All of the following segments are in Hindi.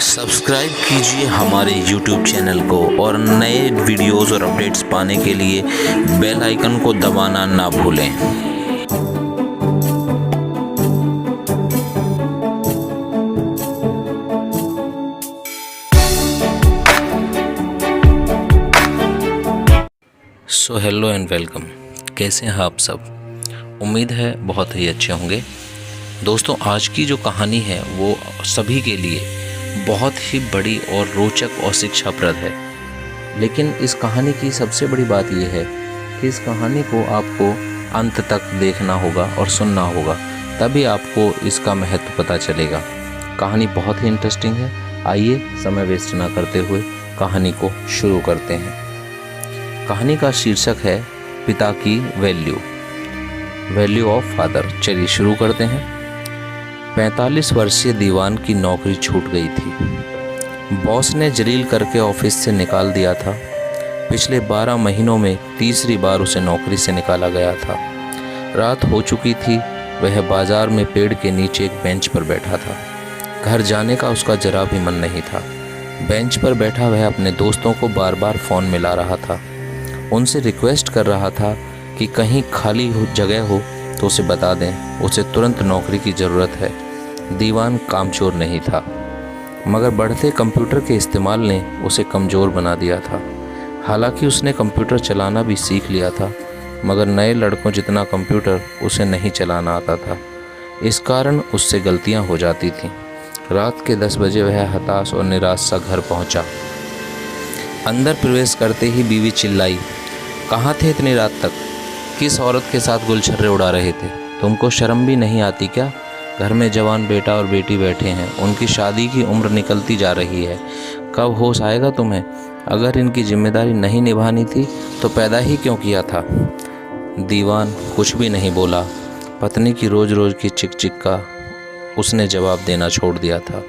सब्सक्राइब कीजिए हमारे YouTube चैनल को और नए वीडियोस और अपडेट्स पाने के लिए बेल आइकन को दबाना ना भूलें। So hello and welcome. कैसे हैं आप सब? उम्मीद है बहुत ही अच्छे होंगे। दोस्तों, आज की जो कहानी है वो सभी के लिए बहुत ही बड़ी और रोचक और शिक्षाप्रद है। लेकिन इस कहानी की सबसे बड़ी बात यह है कि इस कहानी को आपको अंत तक देखना होगा और सुनना होगा, तभी आपको इसका महत्व पता चलेगा। कहानी बहुत ही इंटरेस्टिंग है। आइए समय वेस्ट ना करते हुए कहानी को शुरू करते हैं। कहानी का शीर्षक है पिता की वैल्यू ऑफ फादर। चलिए शुरू करते हैं। 45 वर्षीय दीवान की नौकरी छूट गई थी। बॉस ने जलील करके ऑफिस से निकाल दिया था। पिछले 12 महीनों में तीसरी बार उसे नौकरी से निकाला गया था। रात हो चुकी थी। वह बाजार में पेड़ के नीचे एक बेंच पर बैठा था। घर जाने का उसका जरा भी मन नहीं था। बेंच पर बैठा वह अपने दोस्तों को बार बार फ़ोन मिला रहा था। उनसे रिक्वेस्ट कर रहा था कि कहीं खाली जगह हो तो उसे बता दें, उसे तुरंत नौकरी की ज़रूरत है। दीवान कामचोर नहीं था, मगर बढ़ते कंप्यूटर के इस्तेमाल ने उसे कमज़ोर बना दिया था। हालांकि उसने कंप्यूटर चलाना भी सीख लिया था, मगर नए लड़कों जितना कंप्यूटर उसे नहीं चलाना आता था। इस कारण उससे गलतियां हो जाती थीं। रात के 10 बजे वह हताश और निराश सा घर पहुंचा। अंदर प्रवेश करते ही बीवी चिल्लाई, कहाँ थे इतनी रात तक? किस औरत के साथ गुलछर्रे उड़ा रहे थे? तुमको शर्म भी नहीं आती क्या? घर में जवान बेटा और बेटी बैठे हैं, उनकी शादी की उम्र निकलती जा रही है। कब होश आएगा तुम्हें? अगर इनकी जिम्मेदारी नहीं निभानी थी तो पैदा ही क्यों किया था? दीवान कुछ भी नहीं बोला। पत्नी की रोज़ रोज़ की चिक का उसने जवाब देना छोड़ दिया था।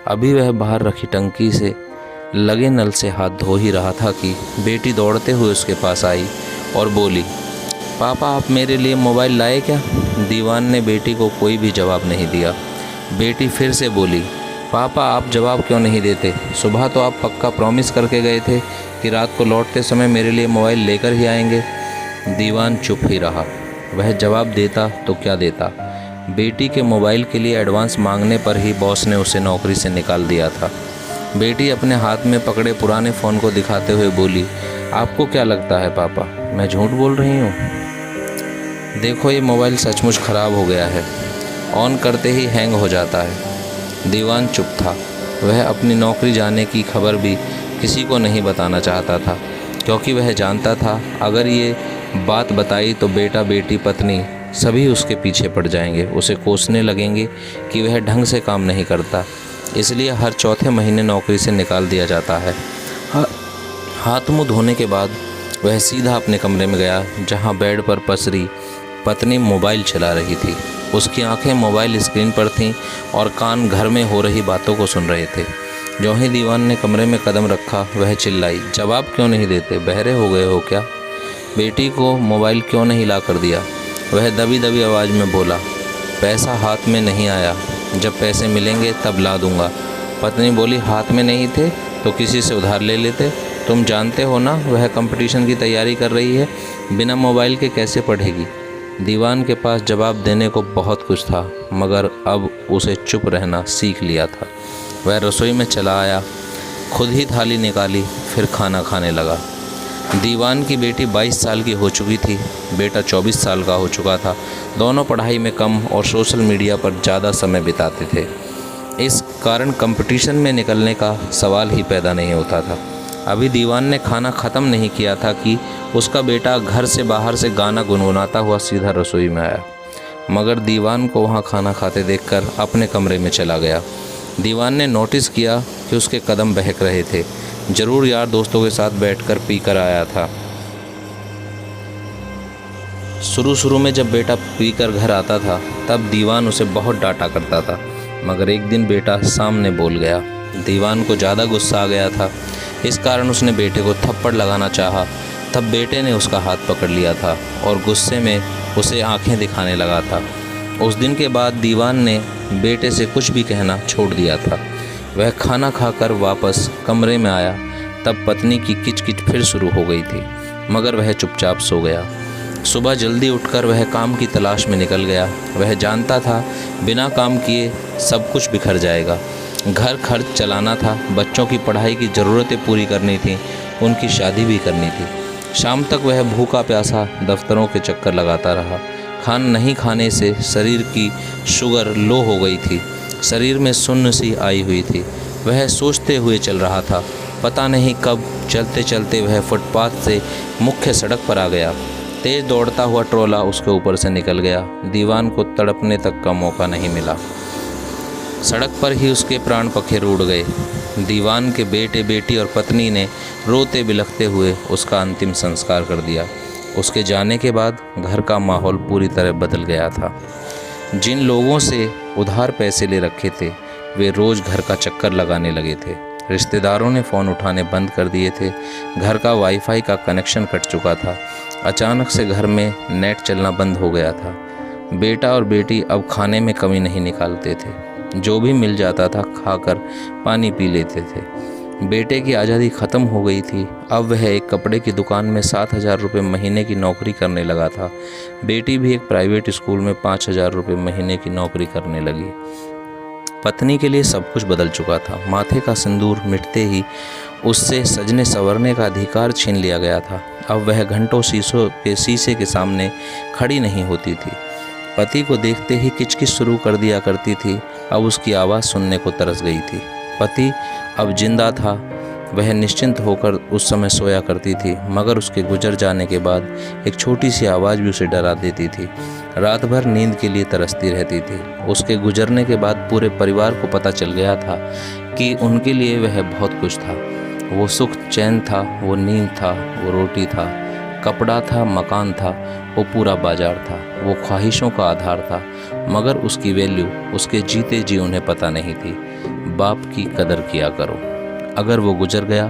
अभी वह बाहर रखी टंकी से लगे नल से हाथ धो ही रहा था कि बेटी दौड़ते हुए उसके पास आई और बोली, पापा आप मेरे लिए मोबाइल लाए क्या? दीवान ने बेटी को कोई भी जवाब नहीं दिया। बेटी फिर से बोली, पापा आप जवाब क्यों नहीं देते? सुबह तो आप पक्का प्रॉमिस करके गए थे कि रात को लौटते समय मेरे लिए मोबाइल लेकर ही आएंगे। दीवान चुप ही रहा। वह जवाब देता तो क्या देता। बेटी के मोबाइल के लिए एडवांस मांगने पर ही बॉस ने उसे नौकरी से निकाल दिया था। बेटी अपने हाथ में पकड़े पुराने फ़ोन को दिखाते हुए बोली, आपको क्या लगता है पापा, मैं झूठ बोल रही हूँ? देखो ये मोबाइल सचमुच ख़राब हो गया है। ऑन करते ही हैंग हो जाता है। दीवान चुप था। वह अपनी नौकरी जाने की खबर भी किसी को नहीं बताना चाहता था, क्योंकि वह जानता था अगर ये बात बताई तो बेटा बेटी पत्नी सभी उसके पीछे पड़ जाएंगे, उसे कोसने लगेंगे कि वह ढंग से काम नहीं करता। इसलिए हर चौथे महीने नौकरी से निकाल दिया जाता है। हाथ मुँह धोने के बाद वह सीधा अपने कमरे में गया, जहाँ बेड पर पसरी पत्नी मोबाइल चला रही थी। उसकी आंखें मोबाइल स्क्रीन पर थीं और कान घर में हो रही बातों को सुन रहे थे। जो ही दीवान ने कमरे में कदम रखा वह चिल्लाई, जवाब क्यों नहीं देते? बहरे हो गए हो क्या? बेटी को मोबाइल क्यों नहीं ला कर दिया? वह दबी दबी आवाज़ में बोला, पैसा हाथ में नहीं आया, जब पैसे मिलेंगे तब ला दूंगा। पत्नी बोली, हाथ में नहीं थे तो किसी से उधार ले लेते। तुम जानते हो ना वह कंपटीशन की तैयारी कर रही है, बिना मोबाइल के कैसे पढ़ेगी? दीवान के पास जवाब देने को बहुत कुछ था, मगर अब उसे चुप रहना सीख लिया था। वह रसोई में चला आया, खुद ही थाली निकाली, फिर खाना खाने लगा। दीवान की बेटी 22 साल की हो चुकी थी, बेटा 24 साल का हो चुका था। दोनों पढ़ाई में कम और सोशल मीडिया पर ज़्यादा समय बिताते थे। इस कारण कंपटीशन में निकलने का सवाल ही पैदा नहीं होता था। अभी दीवान ने खाना ख़त्म नहीं किया था कि उसका बेटा घर से बाहर से गाना गुनगुनाता हुआ सीधा रसोई में आया, मगर दीवान को वहाँ खाना खाते देखकर अपने कमरे में चला गया। दीवान ने नोटिस किया कि उसके कदम बहक रहे थे। ज़रूर यार दोस्तों के साथ बैठकर पी कर आया था। शुरू में जब बेटा पी कर घर आता था तब दीवान उसे बहुत डांटा करता था, मगर एक दिन बेटा सामने बोल गया। दीवान को ज़्यादा गुस्सा आ गया था। इस कारण उसने बेटे को थप्पड़ लगाना चाहा, तब बेटे ने उसका हाथ पकड़ लिया था और गुस्से में उसे आंखें दिखाने लगा था। उस दिन के बाद दीवान ने बेटे से कुछ भी कहना छोड़ दिया था। वह खाना खाकर वापस कमरे में आया तब पत्नी की किचकिच फिर शुरू हो गई थी, मगर वह चुपचाप सो गया। सुबह जल्दी उठकर वह काम की तलाश में निकल गया। वह जानता था बिना काम किए सब कुछ बिखर जाएगा। घर खर्च चलाना था, बच्चों की पढ़ाई की ज़रूरतें पूरी करनी थी, उनकी शादी भी करनी थी। शाम तक वह भूखा प्यासा दफ्तरों के चक्कर लगाता रहा। खाना नहीं खाने से शरीर की शुगर लो हो गई थी, शरीर में सुन्न सी आई हुई थी। वह सोचते हुए चल रहा था। पता नहीं कब चलते चलते वह फुटपाथ से मुख्य सड़क पर आ गया। तेज दौड़ता हुआ ट्रोला उसके ऊपर से निकल गया। दीवान को तड़पने तक का मौका नहीं मिला। सड़क पर ही उसके प्राण पखेरु उड़ गए। दीवान के बेटे बेटी और पत्नी ने रोते बिलखते हुए उसका अंतिम संस्कार कर दिया। उसके जाने के बाद घर का माहौल पूरी तरह बदल गया था। जिन लोगों से उधार पैसे ले रखे थे वे रोज़ घर का चक्कर लगाने लगे थे। रिश्तेदारों ने फ़ोन उठाने बंद कर दिए थे। घर का वाईफाई का कनेक्शन कट चुका था। अचानक से घर में नेट चलना बंद हो गया था। बेटा और बेटी अब खाने में कमी नहीं निकालते थे, जो भी मिल जाता था खाकर पानी पी लेते थे। बेटे की आज़ादी ख़त्म हो गई थी। अब वह एक कपड़े की दुकान में 7,000 रुपये महीने की नौकरी करने लगा था। बेटी भी एक प्राइवेट स्कूल में 5,000 रुपये महीने की नौकरी करने लगी। पत्नी के लिए सब कुछ बदल चुका था। माथे का सिंदूर मिटते ही उससे सजने संवरने का अधिकार छीन लिया गया था। अब वह घंटों शीशे के सामने खड़ी नहीं होती थी। पति को देखते ही किचकिच शुरू कर दिया करती थी। अब उसकी आवाज़ सुनने को तरस गई थी। पति अब जिंदा था। वह निश्चिंत होकर उस समय सोया करती थी, मगर उसके गुजर जाने के बाद एक छोटी सी आवाज़ भी उसे डरा देती थी। रात भर नींद के लिए तरसती रहती थी। उसके गुजरने के बाद पूरे परिवार को पता चल गया था कि उनके लिए वह बहुत कुछ था। वो सुख चैन था, वो नींद था, वो रोटी था, कपड़ा था, मकान था, वो पूरा बाजार था, वो ख्वाहिशों का आधार था। मगर उसकी वैल्यू उसके जीते जी उन्हें पता नहीं थी। बाप की कदर किया करो। अगर वो गुजर गया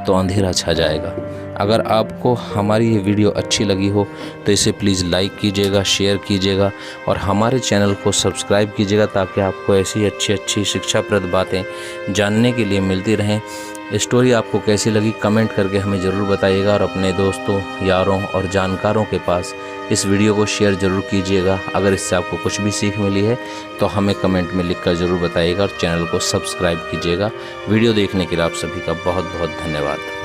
तो अंधेरा छा जाएगा। अगर आपको हमारी ये वीडियो अच्छी लगी हो तो इसे प्लीज़ लाइक कीजिएगा, शेयर कीजिएगा और हमारे चैनल को सब्सक्राइब कीजिएगा, ताकि आपको ऐसी अच्छी शिक्षाप्रद बातें जानने के लिए मिलती रहें। स्टोरी आपको कैसी लगी कमेंट करके हमें ज़रूर बताइएगा और अपने दोस्तों, यारों और जानकारों के पास इस वीडियो को शेयर ज़रूर कीजिएगा। अगर इससे आपको कुछ भी सीख मिली है तो हमें कमेंट में लिखकर ज़रूर बताइएगा और चैनल को सब्सक्राइब कीजिएगा। वीडियो देखने के लिए आप सभी का बहुत बहुत धन्यवाद।